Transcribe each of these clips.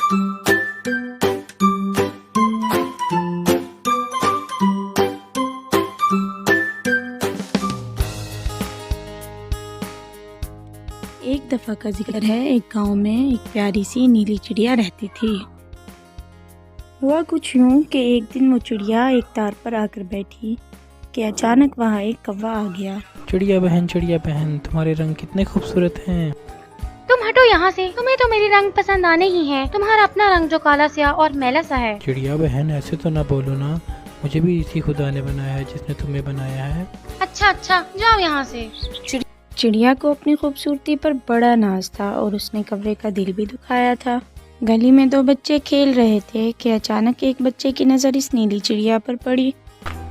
ایک دفعہ کا ذکر ہے، ایک گاؤں میں ایک پیاری سی نیلی چڑیا رہتی تھی۔ ہوا کچھ یوں کہ ایک دن وہ چڑیا ایک تار پر آ کر بیٹھی کہ اچانک وہاں ایک کوا آ گیا۔ چڑیا بہن تمہارے رنگ کتنے خوبصورت ہیں۔ تم ہٹو یہاں سے، تمہیں تو میری رنگ پسند آنے ہی ہیں، تمہارا اپنا رنگ جو کالا سیاہ اور میلا سا ہے۔ چڑیا بہن ایسے تو نہ بولو نا، مجھے بھی اسی خدا نے بنایا ہے جس نے تمہیں بنایا ہے۔ اچھا جاؤ یہاں سے۔ چڑیا کو اپنی خوبصورتی پر بڑا ناز تھا اور اس نے کوے کا دل بھی دکھایا تھا۔ گلی میں دو بچے کھیل رہے تھے کہ اچانک ایک بچے کی نظر اس نیلی چڑیا پر پڑی۔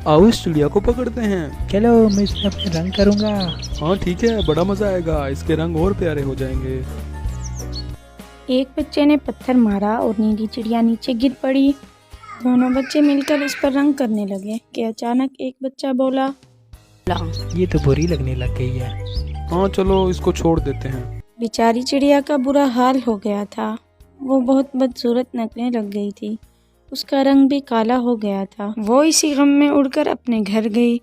آؤ اس چڑیا کو پکڑتے ہیں۔ چلو میں اس میں اپنے رنگ کروں گا۔ ہاں ٹھیک ہے، بڑا مزہ آئے گا، اس کے رنگ اور پیارے ہو جائیں گے۔ ایک بچے نے پتھر مارا اور نیلی چڑیا نیچے گر پڑی۔ دونوں بچے مل کر اس پر رنگ کرنے لگے کہ اچانک ایک بچہ بولا، یہ تو بری لگنے لگ گئی ہے۔ ہاں چلو اس کو چھوڑ دیتے ہیں۔ بیچاری چڑیا کا برا حال ہو گیا تھا، وہ بہت بدصورت نکلنے لگ گئی تھی، اس کا رنگ بھی کالا ہو گیا تھا۔ وہ اسی غم میں اڑ کر اپنے گھر گئی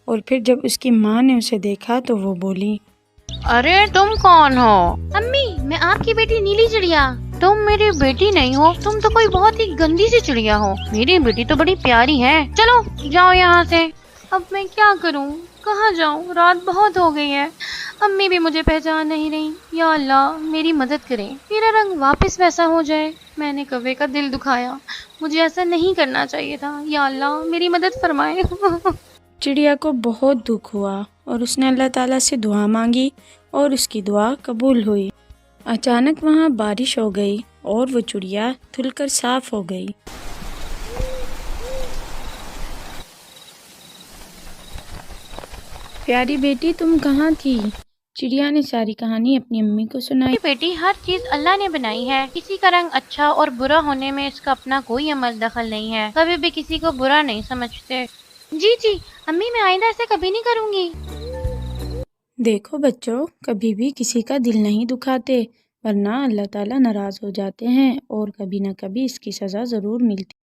اور پھر جب اس کی ماں نے اسے دیکھا تو وہ بولی، ارے تم کون ہو؟ امی میں آپ کی بیٹی نیلی چڑیا۔ تم میری بیٹی نہیں ہو، تم تو کوئی بہت ہی گندی سی چڑیا ہو، میری بیٹی تو بڑی پیاری ہے۔ چلو جاؤ یہاں سے۔ اب میں کیا کروں، کہاں جاؤں، رات بہت ہو گئی ہے، امی بھی مجھے پہچان نہیں رہی۔ یا اللہ میری مدد کریں، میرا رنگ واپس ویسا ہو جائے۔ میں نے کوے کا دل دکھایا، مجھے ایسا نہیں کرنا چاہیے تھا، یا اللہ میری مدد فرمائے۔ چڑیا کو بہت دکھ ہوا اور اس نے اللہ تعالیٰ سے دعا مانگی اور اس کی دعا قبول ہوئی۔ اچانک وہاں بارش ہو گئی اور وہ چڑیا دھل کر صاف ہو گئی۔ پیاری بیٹی تم کہاں تھی؟ چڑیا نے ساری کہانی اپنی امی کو سنائی۔ بیٹی ہر چیز اللہ نے بنائی ہے، کسی کا رنگ اچھا اور برا ہونے میں اس کا اپنا کوئی عمل دخل نہیں ہے، کبھی بھی کسی کو برا نہیں سمجھتے۔ جی امی میں آئندہ ایسے کبھی نہیں کروں گی۔ دیکھو بچوں، کبھی بھی کسی کا دل نہیں دکھاتے، ورنہ اللہ تعالیٰ ناراض ہو جاتے ہیں اور کبھی نہ کبھی اس کی سزا ضرور ملتی